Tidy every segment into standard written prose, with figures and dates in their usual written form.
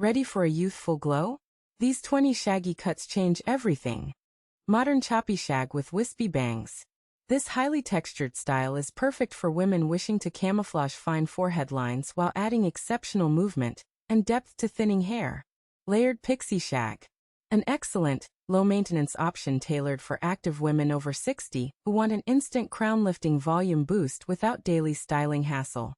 Ready for a youthful glow? These 20 shaggy cuts change everything. Modern choppy shag with wispy bangs. This highly textured style is perfect for women wishing to camouflage fine forehead lines while adding exceptional movement and depth to thinning hair. Layered pixie shag. An excellent, low-maintenance option tailored for active women over 60 who want an instant crown-lifting volume boost without daily styling hassle.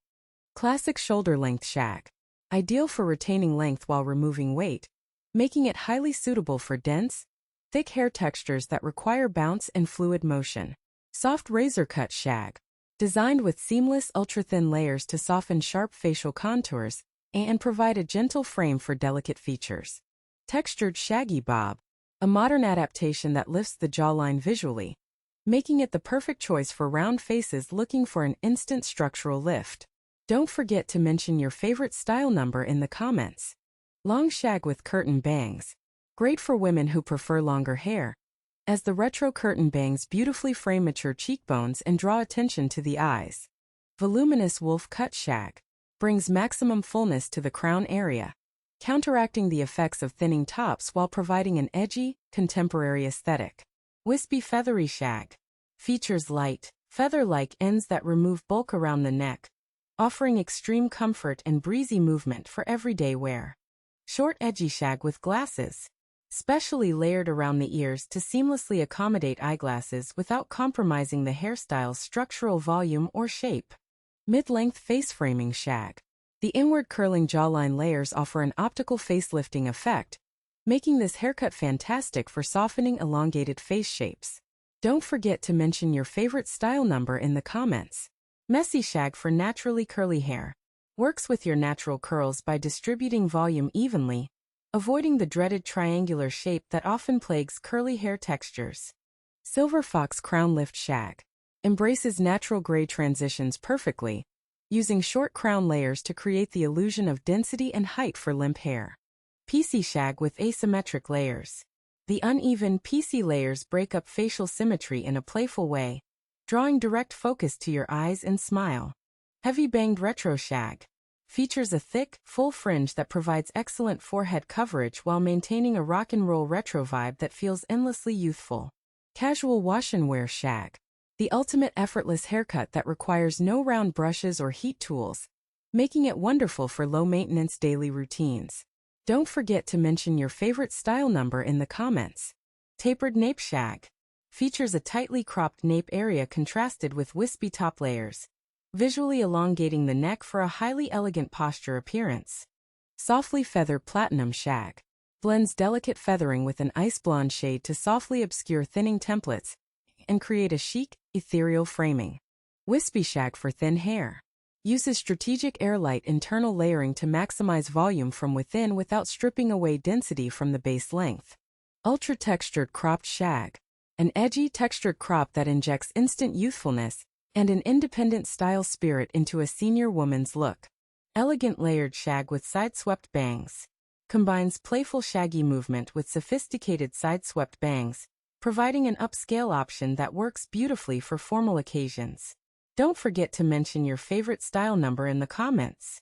Classic shoulder-length shag. Ideal for retaining length while removing weight, making it highly suitable for dense, thick hair textures that require bounce and fluid motion. Soft razor-cut shag. Designed with seamless ultra-thin layers to soften sharp facial contours and provide a gentle frame for delicate features. Textured Shaggy Bob. A modern adaptation that lifts the jawline visually, making it the perfect choice for round faces looking for an instant structural lift. Don't forget to mention your favorite style number in the comments. Long shag with curtain bangs. Great for women who prefer longer hair, as the retro curtain bangs beautifully frame mature cheekbones and draw attention to the eyes. Voluminous wolf cut shag. Brings maximum fullness to the crown area, counteracting the effects of thinning tops while providing an edgy, contemporary aesthetic. Wispy feathery shag. Features light, feather-like ends that remove bulk around the neck, offering extreme comfort and breezy movement for everyday wear. Short edgy shag with glasses. Specially layered around the ears to seamlessly accommodate eyeglasses without compromising the hairstyle's structural volume or shape. Mid-length face framing shag. The inward curling jawline layers offer an optical facelifting effect, making this haircut fantastic for softening elongated face shapes. Don't forget to mention your favorite style number in the comments. Messy shag for naturally curly hair. Works with your natural curls by distributing volume evenly, avoiding the dreaded triangular shape that often plagues curly hair textures. Silver fox crown lift shag. Embraces natural gray transitions perfectly, using short crown layers to create the illusion of density and height for limp hair. Piecey shag with asymmetric layers. The uneven piecey layers break up facial symmetry in a playful way, drawing direct focus to your eyes and smile. Heavy banged retro shag. Features a thick, full fringe that provides excellent forehead coverage while maintaining a rock and roll retro vibe that feels endlessly youthful. Casual wash and wear shag. The ultimate effortless haircut that requires no round brushes or heat tools, making it wonderful for low-maintenance daily routines. Don't forget to mention your favorite style number in the comments. Tapered nape shag. Features a tightly cropped nape area contrasted with wispy top layers, visually elongating the neck for a highly elegant posture appearance. Softly feathered platinum shag. Blends delicate feathering with an ice blonde shade to softly obscure thinning templates and create a chic, ethereal framing. Wispy shag for thin hair. Uses strategic airlight internal layering to maximize volume from within without stripping away density from the base length. Ultra textured cropped shag. An edgy textured crop that injects instant youthfulness and an independent style spirit into a senior woman's look. Elegant layered shag with side-swept bangs. Combines playful shaggy movement with sophisticated side-swept bangs, providing an upscale option that works beautifully for formal occasions. Don't forget to mention your favorite style number in the comments.